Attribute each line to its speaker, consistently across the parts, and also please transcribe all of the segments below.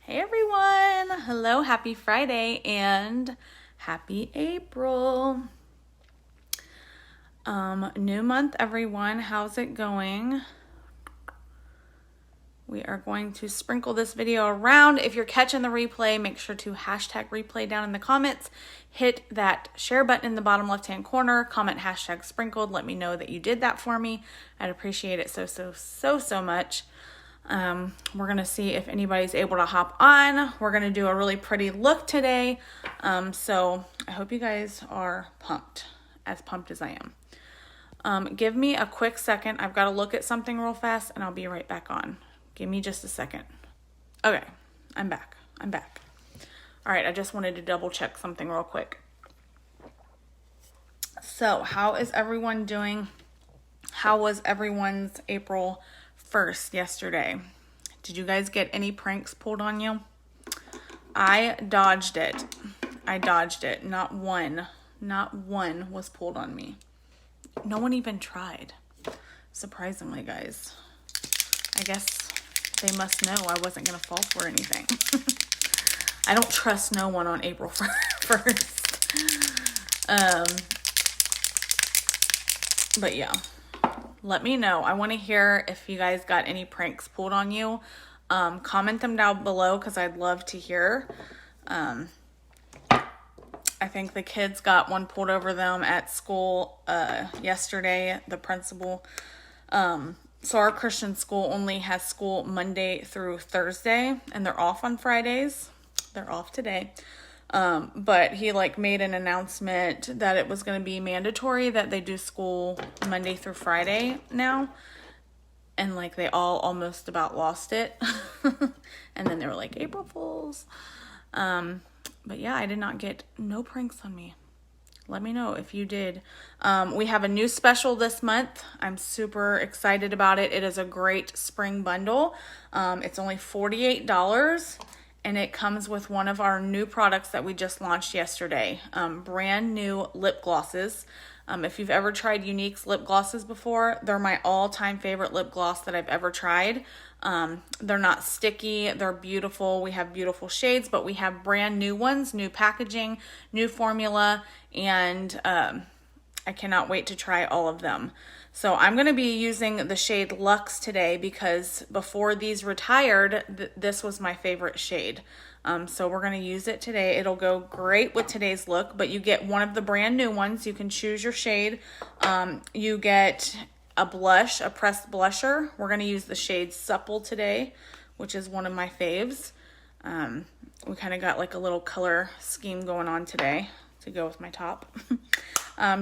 Speaker 1: Hey everyone! Hello, happy Friday and happy April. New month everyone, how's it going? We are going to sprinkle this video around. If you're catching the replay, make sure to hashtag replay down in the comments. Hit that share button in the bottom left-hand corner. Comment hashtag sprinkled. Let me know that you did that for me. I'd appreciate it so much. We're going to see if anybody's able to hop on. We're going to do a really pretty look today. So I hope you guys are pumped as I am. Give me a quick second. I've got to look at something real fast and I'll be right back on. Give me just a second. Okay, I'm back. All right, I just wanted to double check something real quick. So how is everyone doing? How was everyone's April 1st yesterday? Did you guys get any pranks pulled on you? I dodged it. Not one was pulled on me. No one even tried. Surprisingly, guys. I guess they must know I wasn't gonna fall for anything. I don't trust no one on April 1st. But yeah. Let me know. I want to hear if you guys got any pranks pulled on you. Comment them down below because I'd love to hear. I think the kids got one pulled over them at school yesterday, the principal. So our Christian school only has school Monday through Thursday, and they're off on Fridays. They're off today. But he made an announcement that it was going to be mandatory that they do school Monday through Friday now. And they all almost about lost it. And then they were like, April Fools. But yeah, I did not get no pranks on me. Let me know if you did. We have a new special this month. I'm super excited about it. It is a great spring bundle. It's only $48. And it comes with one of our new products that we just launched yesterday. Brand new lip glosses. If you've ever tried Unique's lip glosses before, they're my all-time favorite lip gloss that I've ever tried. They're not sticky. They're beautiful. We have beautiful shades, but we have brand new ones, new packaging, new formula, and I cannot wait to try all of them. So I'm going to be using the shade Luxe today because before these retired, this was my favorite shade. So we're going to use it today. It'll go great with today's look, but you get one of the brand new ones. You can choose your shade. You get a blush, a pressed blusher. We're going to use the shade Supple today, which is one of my faves. We kind of got a little color scheme going on today to go with my top.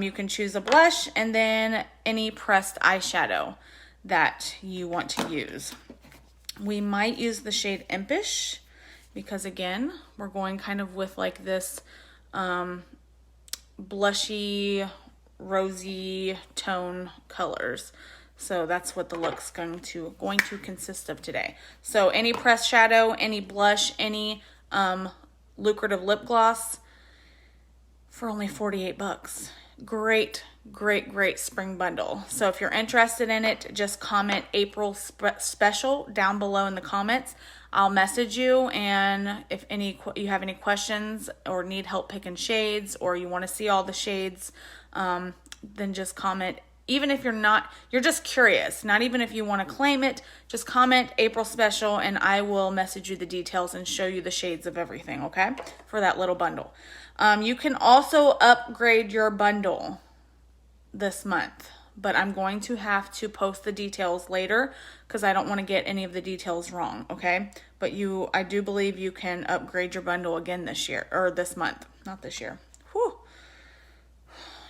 Speaker 1: You can choose a blush and then any pressed eyeshadow that you want to use. We might use the shade Impish because again, we're going kind of with this blushy, rosy tone colors. So that's what the look's going to consist of today. So any pressed shadow, any blush, any lucrative lip gloss for only $48. Great spring bundle. So if you're interested in it, just comment April special down below in the comments. I'll message you, and if you have any questions or need help picking shades or you want to see all the shades, then just comment. Even if you're just curious, not even if you want to claim it, just comment April special and I will message you the details and show you the shades of everything, okay? For that little bundle. You can also upgrade your bundle this month, but I'm going to have to post the details later because I don't want to get any of the details wrong, okay? But I do believe you can upgrade your bundle again this year, or this month, not this year. Whew.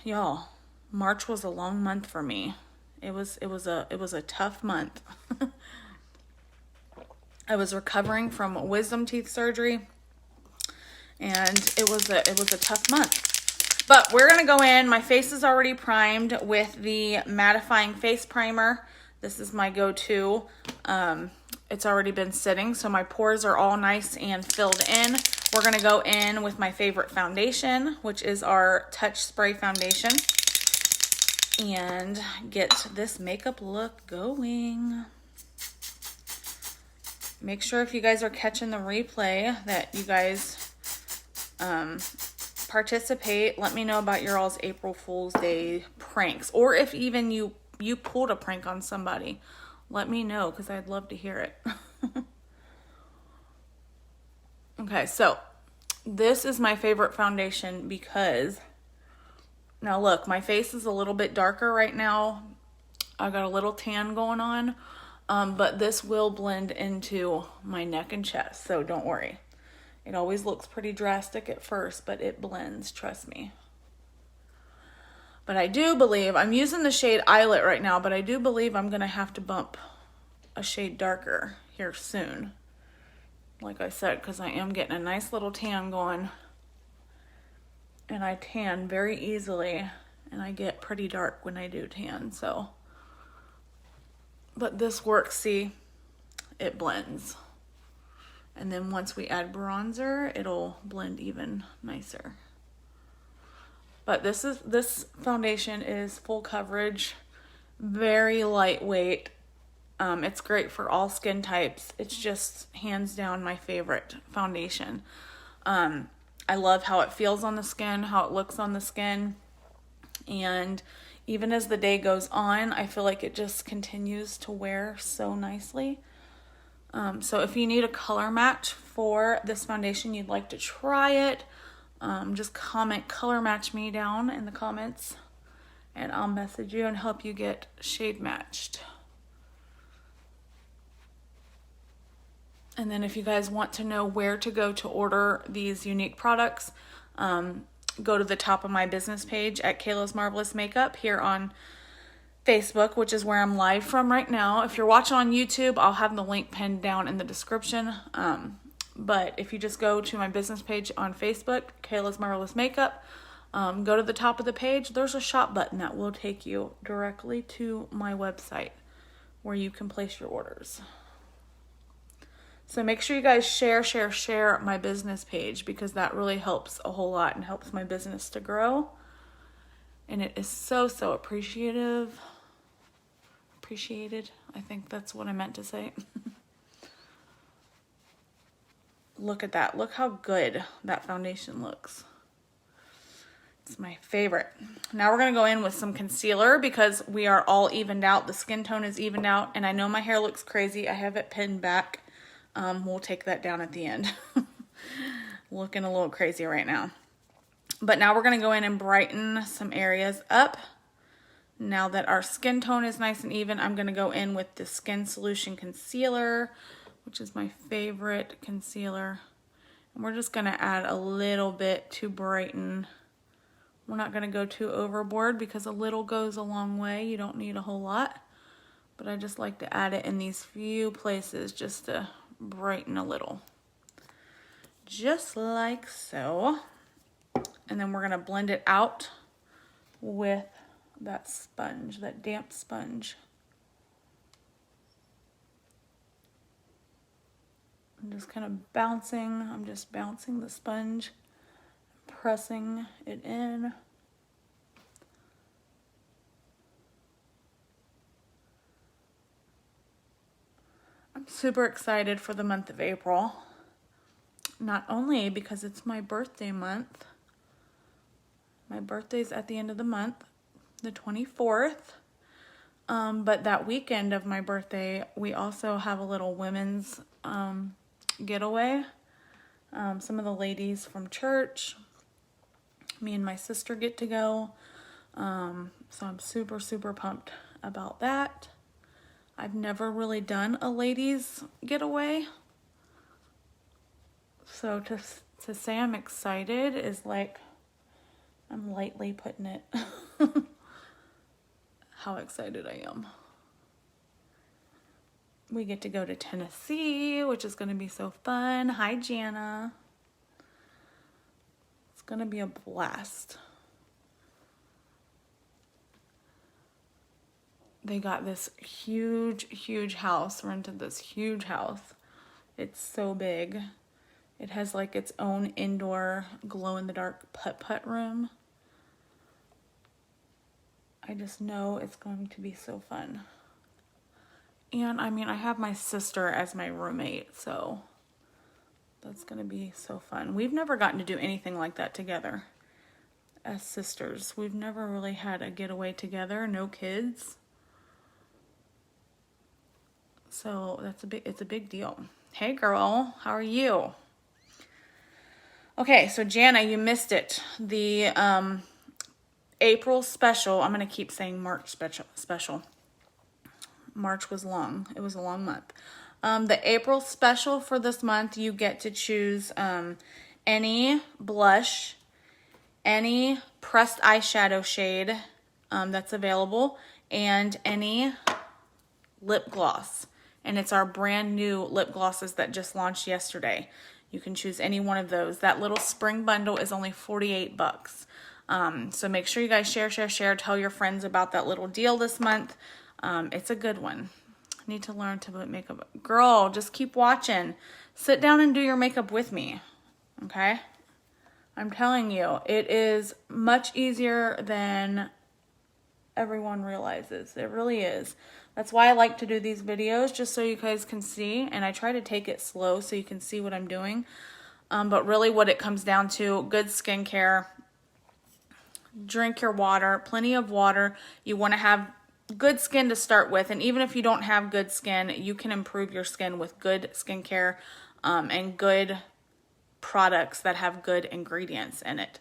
Speaker 1: Y'all, March was a long month for me. It was a tough month. I was recovering from wisdom teeth surgery. And it was a tough month. But we're going to go in. My face is already primed with the mattifying face primer. This is my go-to. It's already been sitting, so my pores are all nice and filled in. We're going to go in with my favorite foundation, which is our Touch Spray Foundation. And get this makeup look going. make sure if you guys are catching the replay that you guys participate. Let me know about your all's April Fool's Day pranks, or if even you pulled a prank on somebody. Let me know, because I'd love to hear it. Okay, so this is my favorite foundation because, now look, my face is a little bit darker right now. I got a little tan going on, but this will blend into my neck and chest, so don't worry. It always looks pretty drastic at first, but it blends, trust me. But I do believe, I'm using the shade Eyelet right now, but I do believe I'm going to have to bump a shade darker here soon. Like I said, because I am getting a nice little tan going. And I tan very easily, and I get pretty dark when I do tan, so. But this works, see, it blends. And then once we add bronzer, it'll blend even nicer. But this foundation is full coverage, very lightweight. It's great for all skin types. It's just hands down my favorite foundation. I love how it feels on the skin, how it looks on the skin. And even as the day goes on, I feel like it just continues to wear so nicely. So if you need a color match for this foundation, you'd like to try it, just comment color match me down in the comments, and I'll message you and help you get shade matched. And then if you guys want to know where to go to order these unique products, go to the top of my business page at Kayla's Marvelous Makeup here on Facebook, which is where I'm live from right now. If you're watching on YouTube, I'll have the link pinned down in the description. But if you just go to my business page on Facebook, Kayla's Marvelous Makeup, go to the top of the page, there's a shop button that will take you directly to my website where you can place your orders. So make sure you guys share my business page, because that really helps a whole lot and helps my business to grow. And it is so appreciated. I think that's what I meant to say. Look at that. Look how good that foundation looks. It's my favorite. Now we're going to go in with some concealer because we are all evened out. The skin tone is evened out, and I know my hair looks crazy. I have it pinned back. We'll take that down at the end. Looking a little crazy right now. But now we're going to go in and brighten some areas up. Now that our skin tone is nice and even, I'm going to go in with the Skin Solution Concealer, which is my favorite concealer. And we're just going to add a little bit to brighten. We're not going to go too overboard because a little goes a long way. You don't need a whole lot. But I just like to add it in these few places just to brighten a little. Just like so. And then we're going to blend it out with that sponge, that damp sponge. I'm just kind of bouncing. I'm just bouncing the sponge, pressing it in. I'm super excited for the month of April. Not only because it's my birthday month. My birthday's at the end of the month, the 24th. But that weekend of my birthday, we also have a little women's getaway. Some of the ladies from church, me and my sister get to go. So I'm super pumped about that. I've never really done a ladies getaway. So to say I'm excited is like, I'm lightly putting it. How excited I am. We get to go to Tennessee, which is going to be so fun. Hi, Jana. It's going to be a blast. They got this huge house, rented this huge house. It's so big. It has like its own indoor glow-in-the-dark putt-putt room. I just know it's going to be so fun. And I mean, I have my sister as my roommate, so that's gonna be so fun. We've never gotten to do anything like that together as sisters. We've never really had a getaway together, no kids. So it's a big deal. Hey girl, how are you? Okay, so Jana, you missed it. The April special, I'm gonna keep saying March special. March was long. It was a long month. The April special for this month, you get to choose any blush, any pressed eyeshadow shade that's available, and any lip gloss. And it's our brand new lip glosses that just launched yesterday. You can choose any one of those. That little spring bundle is only 48 bucks. So make sure you guys share, tell your friends about that little deal this month. It's a good one. I need to learn to put makeup. Girl, just keep watching. Sit down and do your makeup with me, okay? I'm telling you, it is much easier than everyone realizes. It really is. That's why I like to do these videos, just so you guys can see, and I try to take it slow so you can see what I'm doing. But really what it comes down to, good skincare, drink your water, plenty of water. You want to have good skin to start with, and even if you don't have good skin, you can improve your skin with good skincare and good products that have good ingredients in it.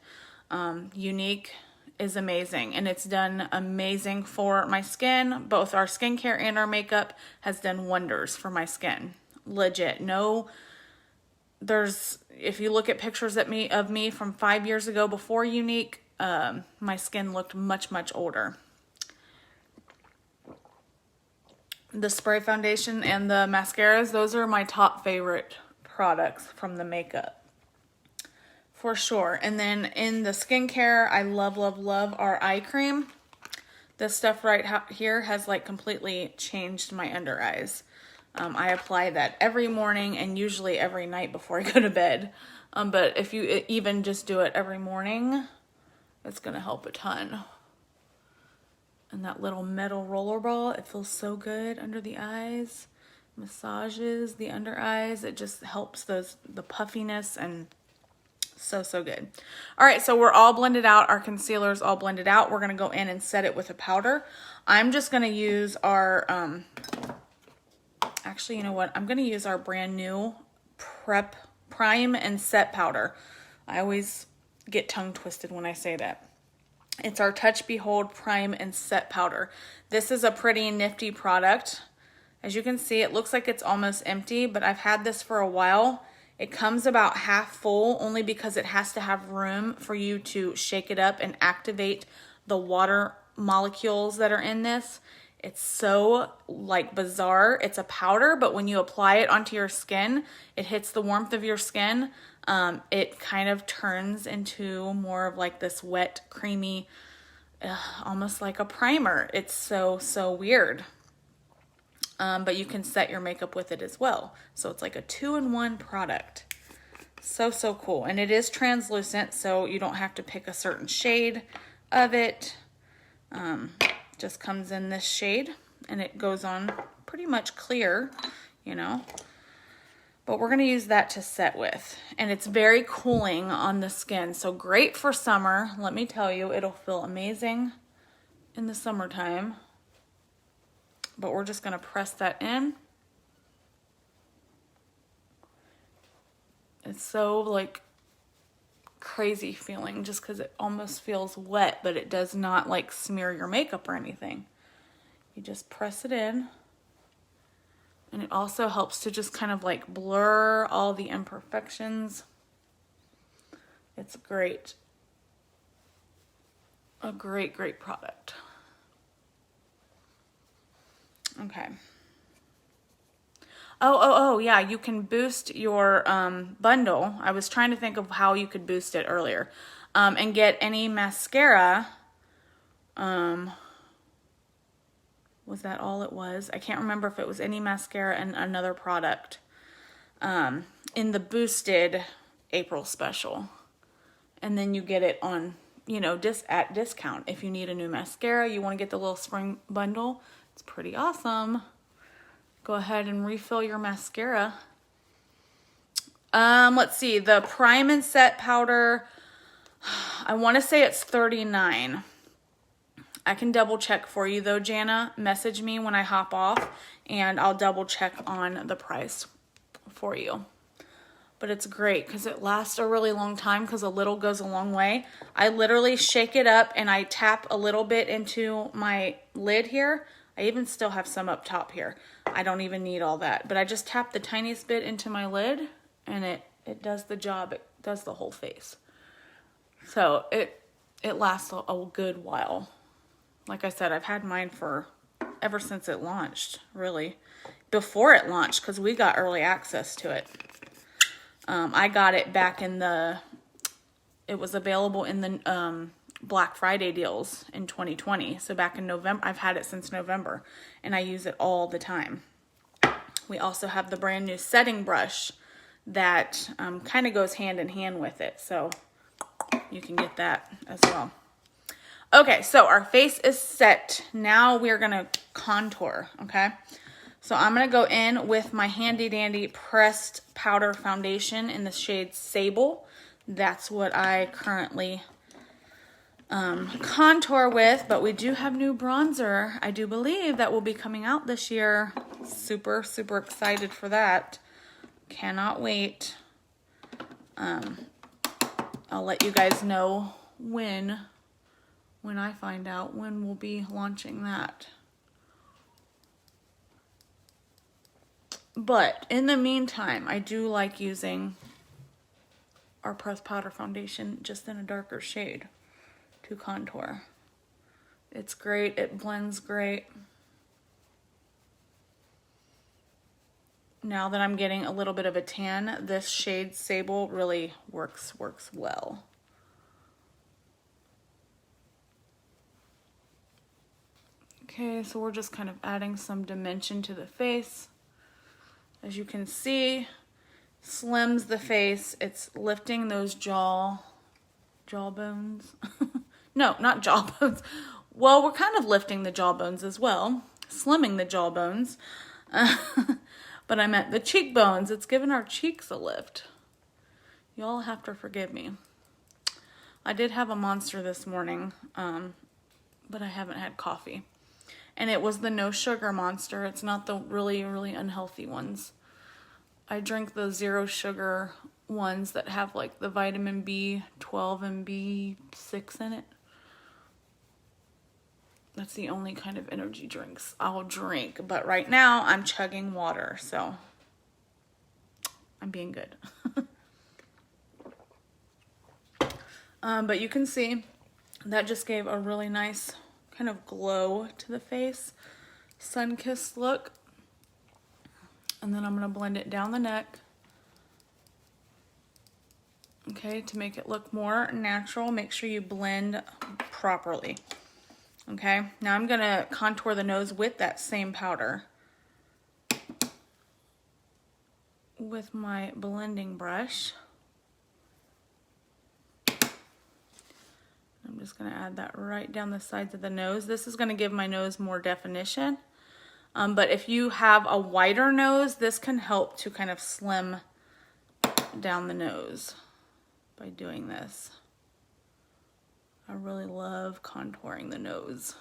Speaker 1: Unique is amazing, and it's done amazing for my skin. Both our skincare and our makeup has done wonders for my skin. Legit. If you look at pictures of me from 5 years ago before Unique, my skin looked much, much older. The spray foundation and the mascaras, those are my top favorite products from the makeup. For sure. And then in the skincare, I love our eye cream. This stuff right here has like completely changed my under eyes. I apply that every morning and usually every night before I go to bed. But if you even just do it every morning, it's going to help a ton. And that little metal roller ball, it feels so good under the eyes. Massages the under eyes. It just helps the puffiness, and so good. All right, so we're all blended out. Our concealer's all blended out. We're going to go in and set it with a powder. I'm just going to use our, actually, you know what? I'm going to use our brand new Prime and Set powder. I always get tongue twisted when I say that. It's our Touch Behold Prime and Set powder. This is a pretty nifty product. As you can see, it looks like it's almost empty, but I've had this for a while. It comes about half full only because it has to have room for you to shake it up and activate the water molecules that are in this. It's so like bizarre. It's a powder, but when you apply it onto your skin, it hits the warmth of your skin. It kind of turns into more of like this wet, creamy, almost like a primer. It's so weird. But you can set your makeup with it as well. So it's like a 2-in-1 product. So cool. And it is translucent, so you don't have to pick a certain shade of it. Just comes in this shade, and it goes on pretty much clear, you know. But we're going to use that to set with. And it's very cooling on the skin. So great for summer. Let me tell you, it'll feel amazing in the summertime. But we're just going to press that in. It's so like crazy feeling just because it almost feels wet, but it does not like smear your makeup or anything. You just press it in. And it also helps to just kind of like blur all the imperfections. It's great. A great product. Okay. Oh, yeah, you can boost your bundle. I was trying to think of how you could boost it earlier. And get any mascara. Was that all it was? I can't remember if it was any mascara and another product in the boosted April special. And then you get it on, you know, at discount. If you need a new mascara, you want to get the little spring bundle. It's pretty awesome. go ahead and refill your mascara. Let's see, the Prime and Set powder, I want to say it's $39. I can double check for you though, Jana. Message me when I hop off and I'll double check on the price for you. But it's great because it lasts a really long time because a little goes a long way. I literally shake it up and I tap a little bit into my lid here. I even still have some up top here. I don't even need all that. But I just tap the tiniest bit into my lid and it does the job. It does the whole face. So it lasts a good while. Like I said, I've had mine for ever since it launched, really. Before it launched, because we got early access to it. I got it back in it was available in the Black Friday deals in 2020. So back in November, I've had it since November, and I use it all the time. We also have the brand new setting brush that kind of goes hand in hand with it. So you can get that as well. Okay, so our face is set. Now we're gonna contour, okay? So I'm gonna go in with my handy dandy pressed powder foundation in the shade Sable. That's what I currently contour with, but we do have new bronzer, I do believe, that will be coming out this year. Super, super excited for that. Cannot wait. I'll let you guys know when I find out when we'll be launching that. But in the meantime, I do like using our pressed powder foundation just in a darker shade to contour. It's great. It blends great. Now that I'm getting a little bit of a tan, this shade Sable really works well. Okay, so we're just kind of adding some dimension to the face. As you can see, slims the face. It's lifting those jawbones. No, not jawbones. Well, we're kind of lifting the jawbones as well, slimming the jawbones. But I meant the cheekbones. It's giving our cheeks a lift. Y'all have to forgive me. I did have a Monster this morning, but I haven't had coffee. And it was the no sugar Monster. It's not the really, really unhealthy ones. I drink the 0 sugar ones that have like the vitamin B12 and B6 in it. That's the only kind of energy drinks I'll drink. But right now I'm chugging water, so I'm being good. But you can see that just gave a really nice kind of glow to the face, sun-kissed look. And then I'm going to blend it down the neck, okay, to make it look more natural. Make sure you blend properly, okay? Now I'm going to contour the nose with that same powder with my blending brush. I'm just going to add that right down the sides of the nose. This is going to give my nose more definition. But if you have a wider nose, this can help to kind of slim down the nose by doing this. I really love contouring the nose.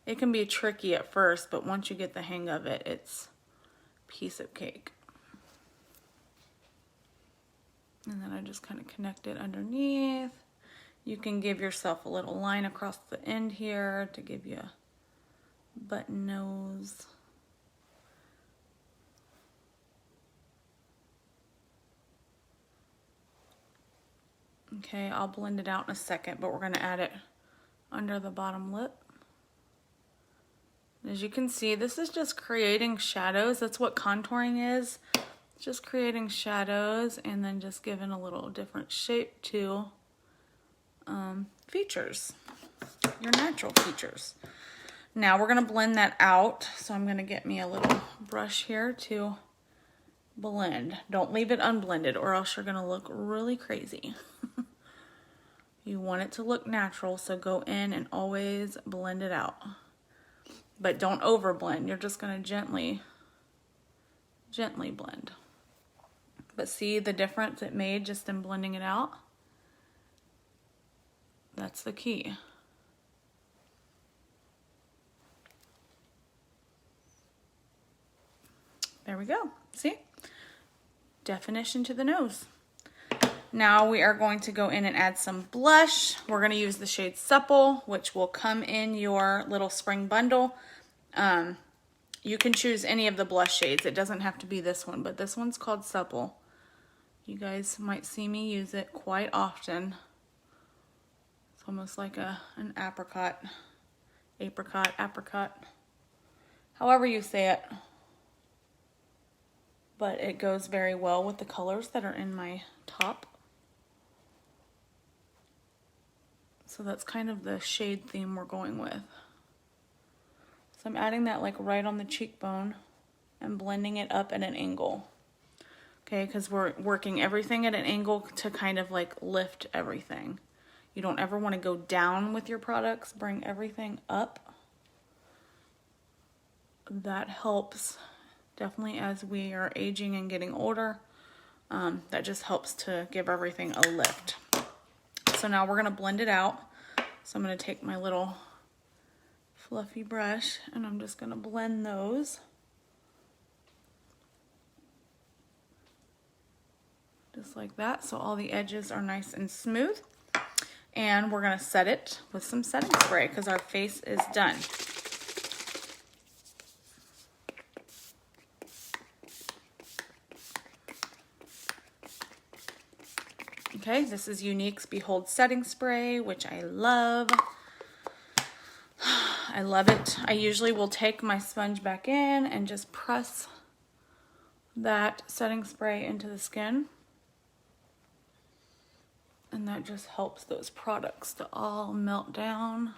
Speaker 1: It can be tricky at first, but once you get the hang of it, it's a piece of cake. And then I just kind of connect it underneath. You can give yourself a little line across the end here to give you a button nose. Okay, I'll blend it out in a second, but we're going to add it under the bottom lip. As you can see, this is just creating shadows. That's what contouring is. Just creating shadows and then just giving a little different shape to features, your natural features. Now we're going to blend that out. So I'm going to get me a little brush here to blend. Don't leave it unblended or else you're going to look really crazy. You want it to look natural, so go in and always blend it out. but don't over blend. You're just gonna gently blend. But see the difference it made just in blending it out? That's the key. There we go, see? Definition to the nose. Now we are going to go in and add some blush. We're gonna use the shade Supple, which will come in your little spring bundle. You can choose any of the blush shades. It doesn't have to be this one, but this one's called Supple. You guys might see me use it quite often. It's almost like an apricot, however you say it. But it goes very well with the colors that are in my top. So that's kind of the shade theme we're going with. So I'm adding that like right on the cheekbone and blending it up at an angle. Okay, because we're working everything at an angle to kind of like lift everything. You don't ever want to go down with your products, bring everything up. That helps definitely as we are aging and getting older. That just helps to give everything a lift. So now we're gonna blend it out. So I'm gonna take my little fluffy brush and I'm just gonna blend those. Just like that, so all the edges are nice and smooth. And we're gonna set it with some setting spray because our face is done. Okay, this is Younique's Behold Setting Spray, which I love. I love it. I usually will take my sponge back in and just press that setting spray into the skin. And that just helps those products to all melt down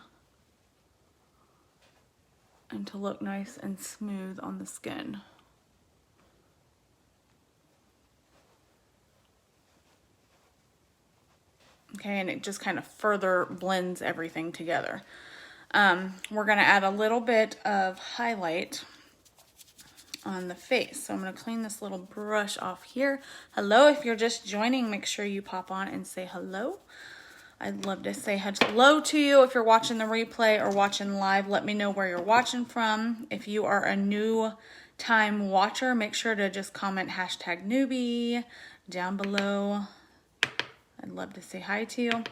Speaker 1: and to look nice and smooth on the skin. Okay, and it just kind of further blends everything together. We're gonna add a little bit of highlight on the face. So I'm gonna clean this little brush off here. Hello, if you're just joining, make sure you pop on and say hello. I'd love to say hello to you. If you're watching the replay or watching live, let me know where you're watching from. If you are a new time watcher, make sure to just comment #newbie down below. I'd love to say hi to you.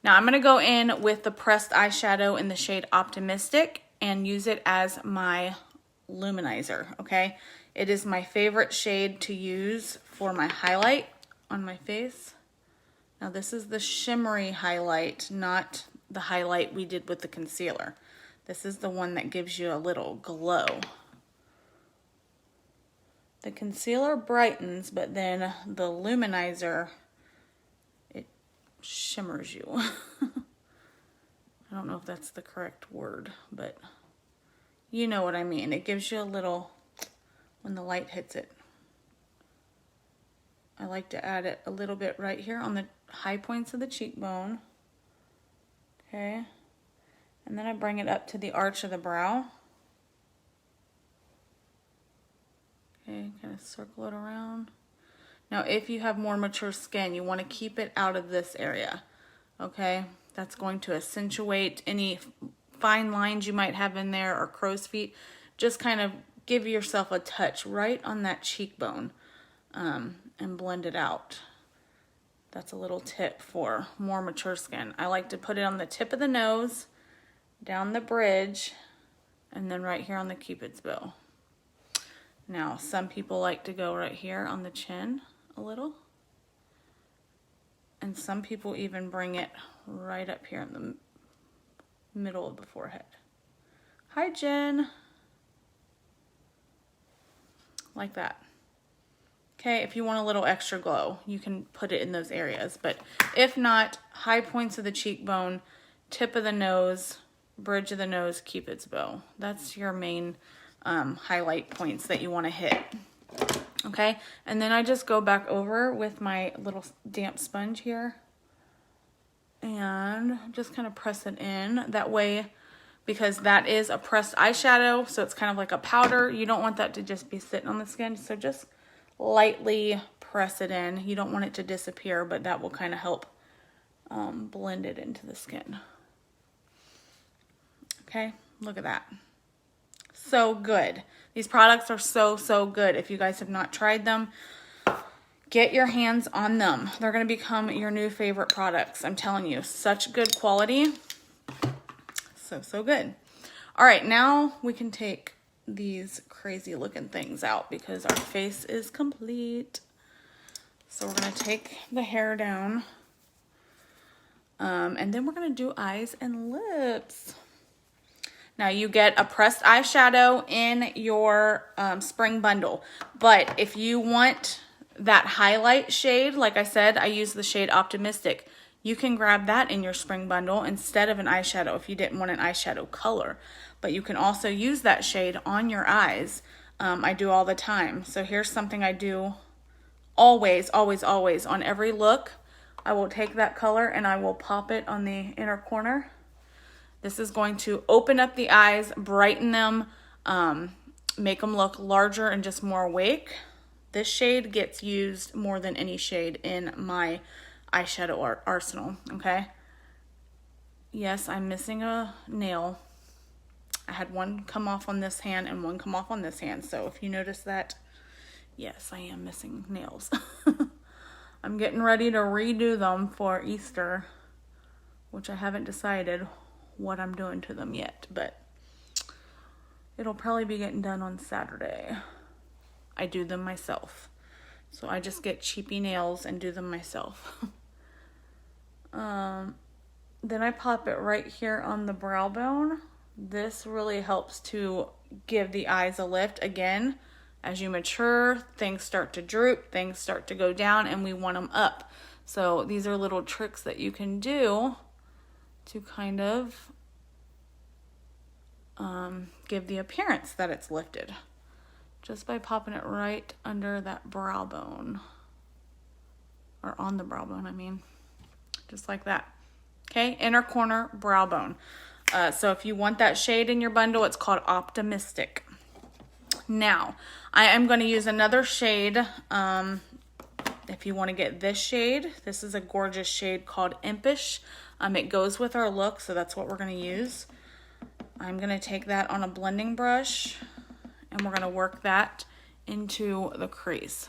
Speaker 1: Now I'm gonna go in with the pressed eyeshadow in the shade Optimistic and use it as my luminizer, okay? It is my favorite shade to use for my highlight on my face. Now this is the shimmery highlight, not the highlight we did with the concealer. This is the one that gives you a little glow. The concealer brightens, but then the luminizer, it shimmers you. I don't know if that's the correct word, but you know what I mean. It gives you a little, when the light hits it. I like to add it a little bit right here on the high points of the cheekbone. Okay. And then I bring it up to the arch of the brow. Okay, kind of circle it around. Now, if you have more mature skin, you want to keep it out of this area. Okay, that's going to accentuate any fine lines you might have in there or crow's feet. Just kind of give yourself a touch right on that cheekbone and blend it out. That's a little tip for more mature skin. I like to put it on the tip of the nose, down the bridge, and then right here on the Cupid's bow. Now, some people like to go right here on the chin a little. And some people even bring it right up here in the middle of the forehead. Hi, Jen. Like that. Okay, if you want a little extra glow, you can put it in those areas. But if not, high points of the cheekbone, tip of the nose, bridge of the nose, Cupid's bow. That's your main highlight points that you want to hit. Okay, and then I just go back over with my little damp sponge here and just kind of press it in. That way because that is a pressed eyeshadow, so it's kind of like a powder. You don't want that to just be sitting on the skin, so just lightly press it in. You don't want it to disappear, but that will kind of help blend it into the skin. Okay, look at that. So good. These products are so good. If you guys have not tried them, get your hands on them. They're going to become your new favorite products. I'm telling you, such good quality. So good. All right, now we can take these crazy looking things out because our face is complete. So we're going to take the hair down. And then we're going to do eyes and lips. Now you get a pressed eyeshadow in your spring bundle. But if you want that highlight shade, like I said, I use the shade Optimistic. You can grab that in your spring bundle instead of an eyeshadow if you didn't want an eyeshadow color. But you can also use that shade on your eyes. I do all the time. So here's something I do always on every look. I will take that color and I will pop it on the inner corner. This is going to open up the eyes, brighten them, make them look larger and just more awake. This shade gets used more than any shade in my eyeshadow arsenal, okay? Yes, I'm missing a nail. I had one come off on this hand and one come off on this hand. So if you notice that, yes, I am missing nails. I'm getting ready to redo them for Easter, which I haven't decided what I'm doing to them yet, but it'll probably be getting done on Saturday. I do them myself. So I just get cheapy nails and do them myself. Then I pop it right here on the brow bone. This really helps to give the eyes a lift. Again, as you mature, things start to droop, things start to go down, and we want them up. So these are little tricks that you can do to kind of give the appearance that it's lifted. Just by popping it right under that brow bone. Or on the brow bone, I mean. Just like that. Okay, inner corner brow bone. So if you want that shade in your bundle, it's called Optimistic. Now, I am going to use another shade. If you want to get this shade, this is a gorgeous shade called Impish. It goes with our look, so that's what we're going to use. I'm going to take that on a blending brush, and we're going to work that into the crease.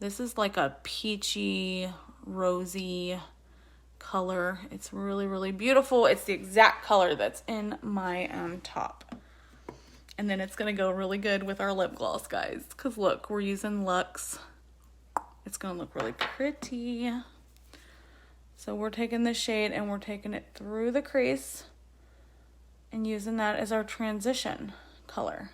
Speaker 1: This is like a peachy, rosy color. It's really beautiful. It's the exact color that's in my top. And then it's going to go really good with our lip gloss, guys. Because look, we're using Luxe. It's going to look really pretty. So we're taking this shade and we're taking it through the crease and using that as our transition color.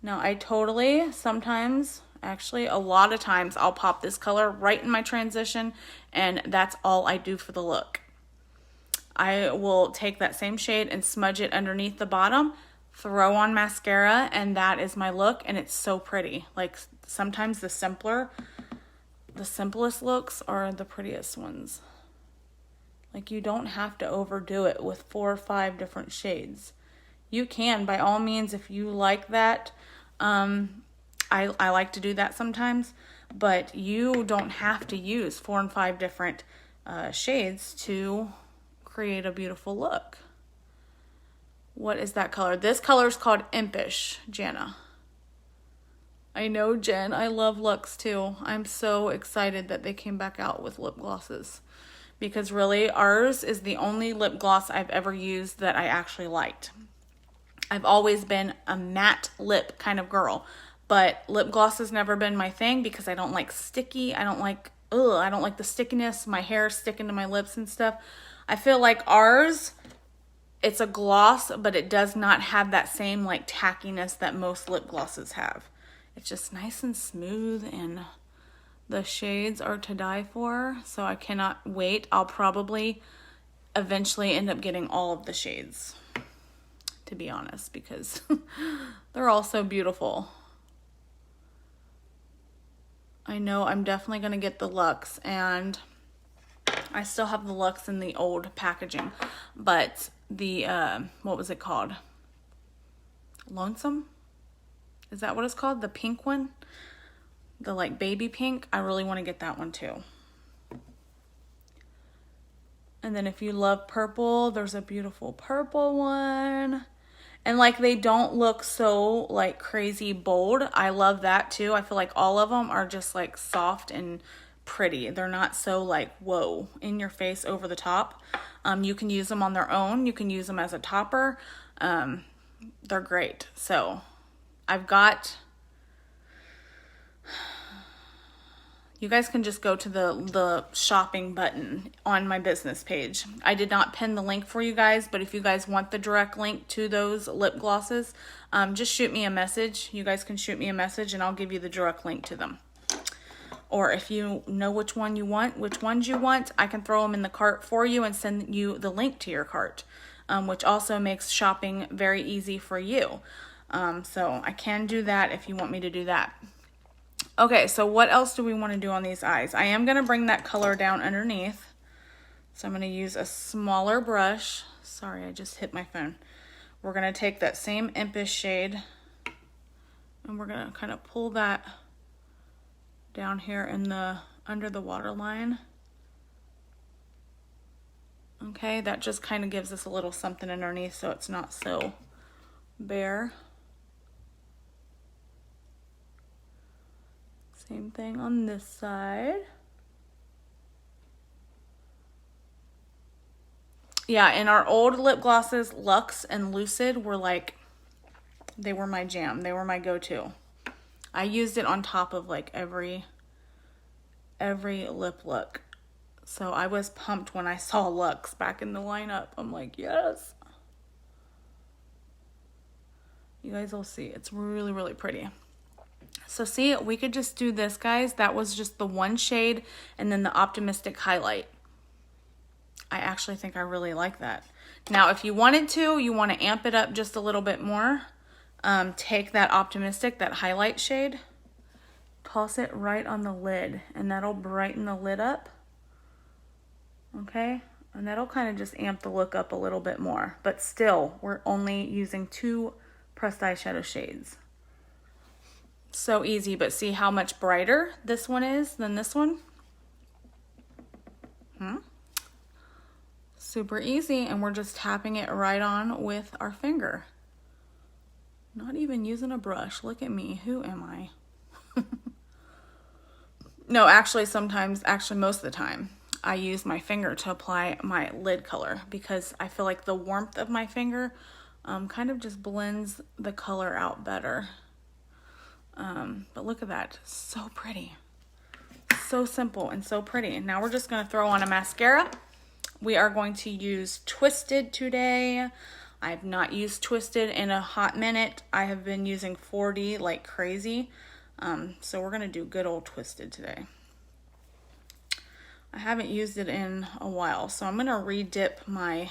Speaker 1: Now I totally, sometimes, actually a lot of times, I'll pop this color right in my transition, and that's all I do for the look. I will take that same shade and smudge it underneath the bottom, throw on mascara, and that is my look, and it's so pretty. Like, sometimes the simplest looks are the prettiest ones. Like, you don't have to overdo it with 4 or 5 different shades. You can, by all means, if you like that. I like to do that sometimes, but you don't have to use 4 and 5 different shades to create a beautiful look. What is that color? This color is called Impish, Jana. I know, Jen. I love Luxe too. I'm so excited that they came back out with lip glosses, because really ours is the only lip gloss I've ever used that I actually liked. I've always been a matte lip kind of girl, but lip gloss has never been my thing because I don't like sticky. I don't like the stickiness. My hair sticking to my lips and stuff. I feel like ours, it's a gloss, but it does not have that same like tackiness that most lip glosses have. It's just nice and smooth, and the shades are to die for. So I cannot wait. I'll probably eventually end up getting all of the shades, to be honest, because they're all so beautiful. I know I'm definitely going to get the Luxe, and I still have the Lux in the old packaging, but the, what was it called? Lonesome? Is that what it's called? The pink one? The like baby pink? I really want to get that one too. And then if you love purple, there's a beautiful purple one. And like they don't look so like crazy bold. I love that too. I feel like all of them are just like soft and pretty. They're not so like, whoa, in your face over the top. You can use them on their own. You can use them as a topper. They're great. So I've got, you guys can just go to the shopping button on my business page. I did not pin the link for you guys, but if you guys want the direct link to those lip glosses, just shoot me a message. You guys can shoot me a message and I'll give you the direct link to them. Or if you know which ones you want, I can throw them in the cart for you and send you the link to your cart, which also makes shopping very easy for you. So I can do that if you want me to do that. Okay, so what else do we want to do on these eyes? I am going to bring that color down underneath. So I'm going to use a smaller brush. Sorry, I just hit my phone. We're going to take that same Impish shade and we're going to kind of pull that down here in the under the waterline. Okay, that just kind of gives us a little something underneath so it's not so bare. Same thing on this side. Yeah, in our old lip glosses, Luxe and Lucid were like, they were my jam. They were my go-to. I used it on top of like every lip look. So I was pumped when I saw Luxe back in the lineup. I'm like, yes. You guys will see. It's really, really pretty. So see, we could just do this, guys. That was just the one shade and then the Optimistic highlight. I actually think I really like that. Now, if you wanted to, you want to amp it up just a little bit more. Take that Optimistic, that highlight shade, toss it right on the lid, and that'll brighten the lid up. Okay? And that'll kind of just amp the look up a little bit more. But still, we're only using 2 pressed eyeshadow shades. So easy, but see how much brighter this one is than this one? Super easy, and we're just tapping it right on with our finger. Not even using a brush. Look at me. Who am I? No, actually most of the time, I use my finger to apply my lid color because I feel like the warmth of my finger kind of just blends the color out better. But look at that. So pretty. So simple and so pretty. And now we're just going to throw on a mascara. We are going to use Twisted today. I have not used Twisted in a hot minute. I have been using 4D like crazy. So we're going to do good old Twisted today. I haven't used it in a while, so I'm going to redip my...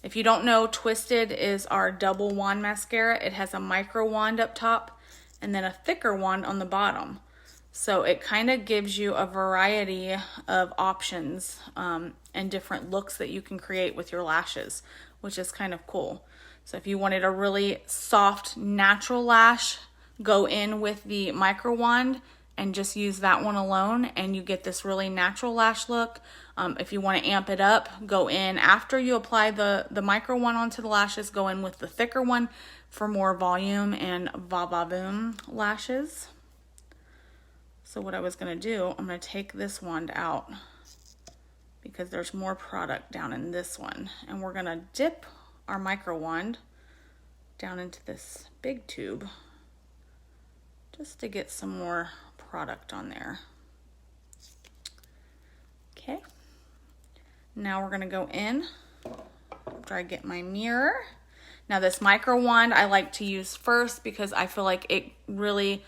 Speaker 1: If you don't know, Twisted is our double wand mascara. It has a micro wand up top and then a thicker wand on the bottom. So it kind of gives you a variety of options and different looks that you can create with your lashes, which is kind of cool. So if you wanted a really soft, natural lash, go in with the micro wand and just use that one alone and you get this really natural lash look. If you want to amp it up, go in after you apply the micro one onto the lashes, go in with the thicker one for more volume and va-va-voom lashes. So what I was going to do, I'm going to take this wand out because there's more product down in this one. And we're going to dip our micro wand down into this big tube just to get some more product on there. Okay. Now we're going to go in after I get my mirror. Now this micro wand I like to use first because I feel like it really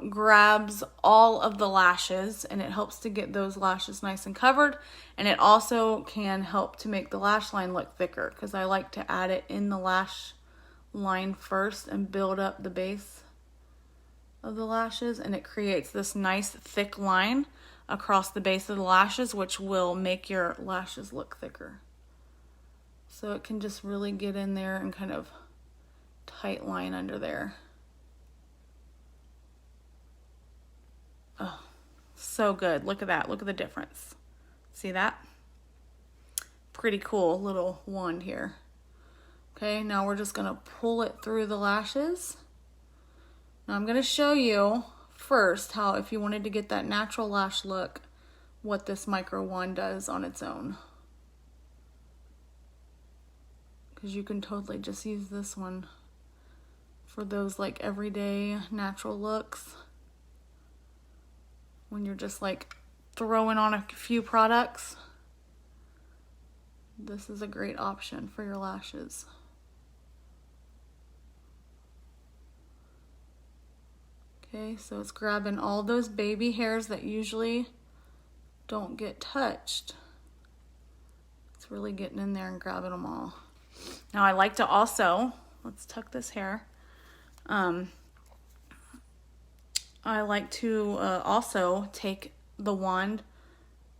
Speaker 1: grabs all of the lashes and it helps to get those lashes nice and covered, and it also can help to make the lash line look thicker because I like to add it in the lash line first and build up the base of the lashes, and it creates this nice thick line across the base of the lashes, which will make your lashes look thicker. So it can just really get in there and kind of tight line under there. Oh, so good. Look at that. Look at the difference. See that? Pretty cool little wand here. Okay, now we're just gonna pull it through the lashes. Now I'm gonna show you first how, if you wanted to get that natural lash look, what this micro wand does on its own. Because you can totally just use this one for those like everyday natural looks. When you're just like throwing on a few products, this is a great option for your lashes. Okay, so it's grabbing all those baby hairs that usually don't get touched. It's really getting in there and grabbing them all. Now I like to also, let's tuck this hair. I like to also take the wand,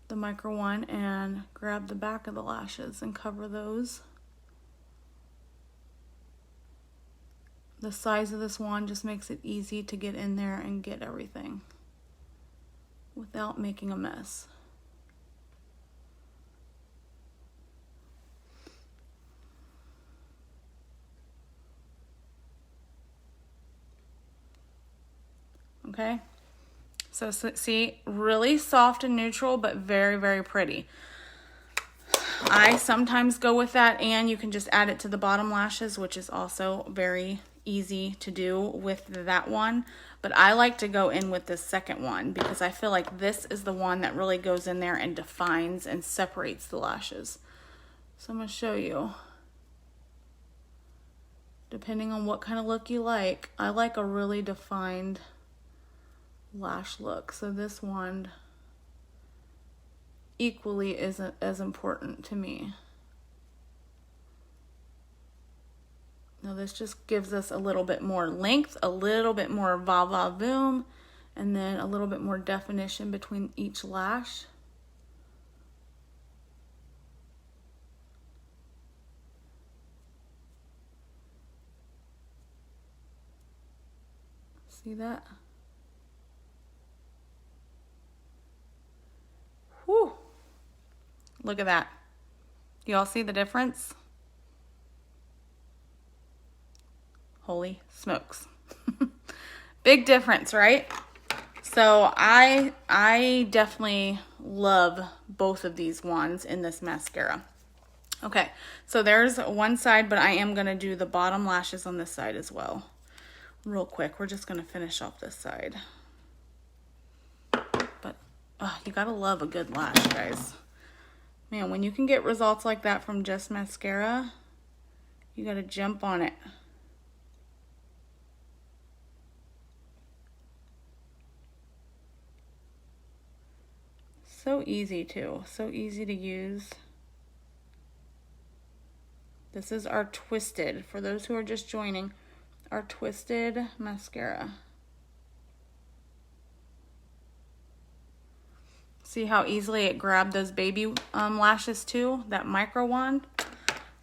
Speaker 1: the micro wand, and grab the back of the lashes and cover those. The size of this wand just makes it easy to get in there and get everything without making a mess. Okay, so see, really soft and neutral, but very, very pretty. I sometimes go with that, and you can just add it to the bottom lashes, which is also very easy to do with that one. But I like to go in with this second one because I feel like this is the one that really goes in there and defines and separates the lashes. So I'm going to show you. Depending on what kind of look you like, I like a really defined lash look. So this wand equally isn't as important to me. Now this just gives us a little bit more length, a little bit more va-va-voom, and then a little bit more definition between each lash. See that? Whew. Look at that. You all see the difference? Holy smokes. Big difference, right? So I definitely love both of these wands in this mascara. Okay, so there's one side, but I am gonna do the bottom lashes on this side as well. Real quick, we're just gonna finish off this side. But you gotta love a good lash, guys. Man, when you can get results like that from just mascara, you gotta jump on it. So easy too, so easy to use. This is our Twisted, for those who are just joining, our Twisted mascara. See how easily it grabbed those baby lashes too, that micro wand.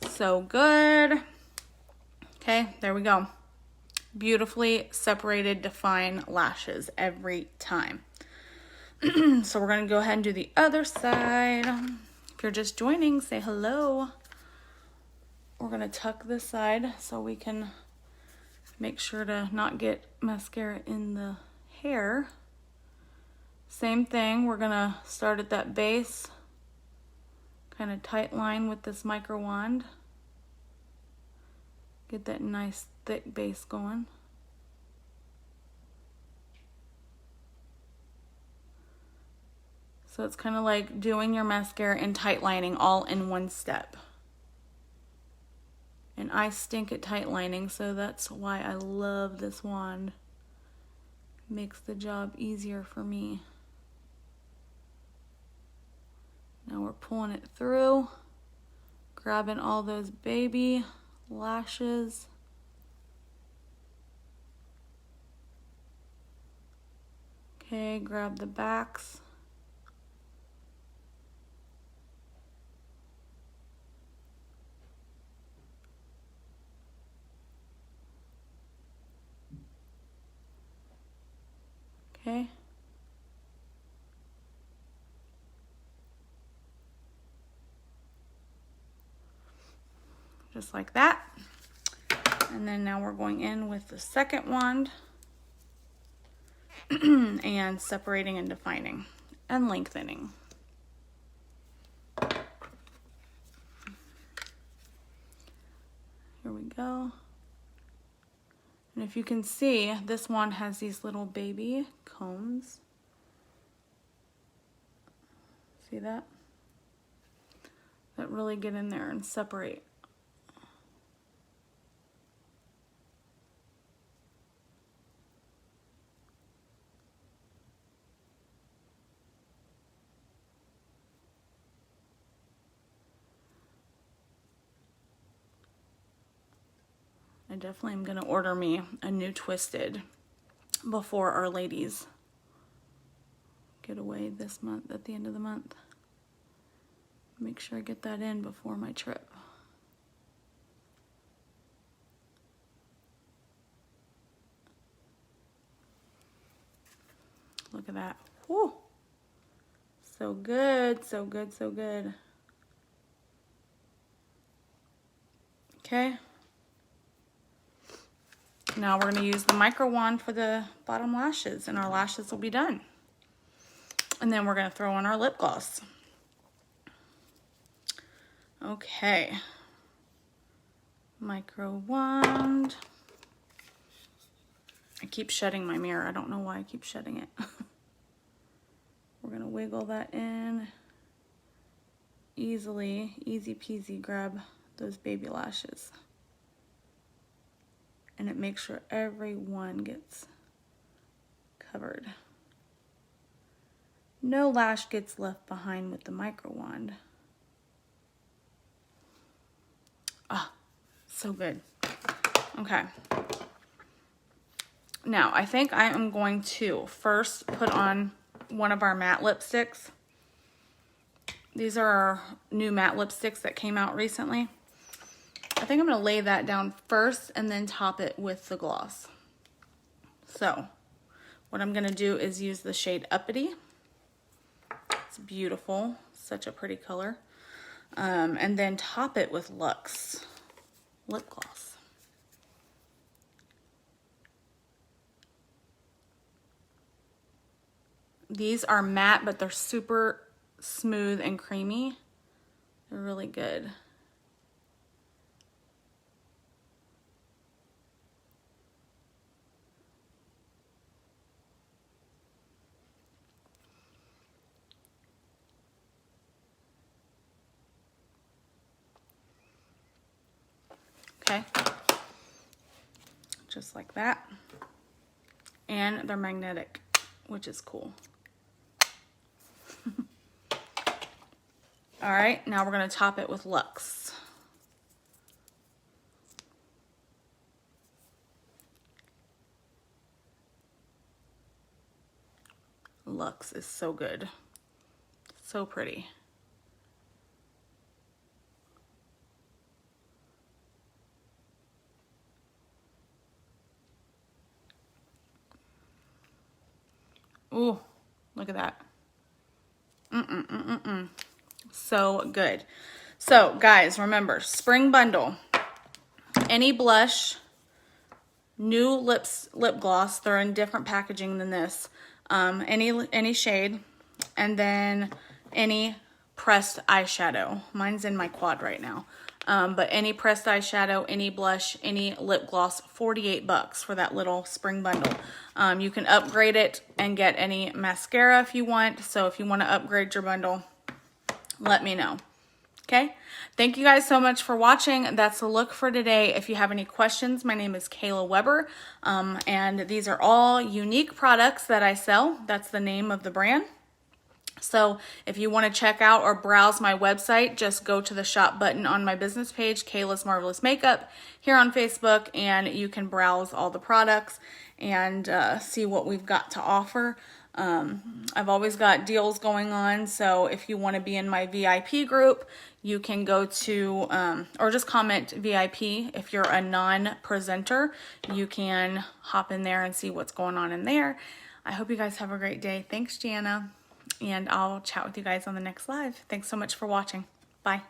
Speaker 1: So good. Okay, there we go. Beautifully separated, defined lashes every time. So we're gonna go ahead and do the other side. If you're just joining, say hello. We're gonna tuck this side so we can make sure to not get mascara in the hair. Same thing, we're gonna start at that base, kind of tight line with this micro wand. Get that nice thick base going. So it's kind of like doing your mascara and tight lining all in one step. And I stink at tight lining, so that's why I love this wand. Makes the job easier for me. Now we're pulling it through, grabbing all those baby lashes. Okay, grab the backs. Okay. Just like that. And then now we're going in with the second wand and separating and defining and lengthening. Here we go. And if you can see, this wand has these little baby combs. See that? That really get in there and separate. I definitely am going to order me a new twisted before our ladies get away this month, at the end of the month. Make sure I get that in before my trip. Look at that. Whew. So good, so good, so good. Okay. Now we're going to use the micro wand for the bottom lashes, and our lashes will be done. And then we're going to throw on our lip gloss. Okay. Micro wand. I keep shutting my mirror. I don't know why I keep shutting it. We're going to wiggle that in. Easily, easy peasy, grab those baby lashes. And it makes sure every one gets covered. No lash gets left behind with the micro wand. Ah, so good. Okay. Now, I think I am going to first put on one of our matte lipsticks. These are our new matte lipsticks that came out recently. I think I'm going to lay that down first and then top it with the gloss. So, what I'm going to do is use the shade Uppity. It's beautiful. Such a pretty color. And then top it with Luxe lip gloss. These are matte, but they're super smooth and creamy. They're really good. Okay, just like that. And they're magnetic, which is cool. All right, now we're going to top it with Luxe. Luxe is so good. So pretty. Ooh, look at that. So good. So guys, remember, spring bundle. Any blush, new lip gloss, they're in different packaging than this. Any shade, and then any pressed eyeshadow. Mine's in my quad right now. But any pressed eyeshadow, any blush, any lip gloss, $48 for that little spring bundle. You can upgrade it and get any mascara if you want. So if you want to upgrade your bundle, let me know. Okay, thank you guys so much for watching. That's the look for today. If you have any questions, my name is Kayla Weber, and these are all unique products that I sell. That's the name of the brand. So if you want to check out or browse my website, just go to the shop button on my business page, Kayla's Marvelous Makeup, here on Facebook, and you can browse all the products and see what we've got to offer. I've always got deals going on, so if you want to be in my VIP group, you can go to, or just comment VIP. If you're a non-presenter, you can hop in there and see what's going on in there. I hope you guys have a great day. Thanks, Jana, and I'll chat with you guys on the next live. Thanks so much for watching. Bye.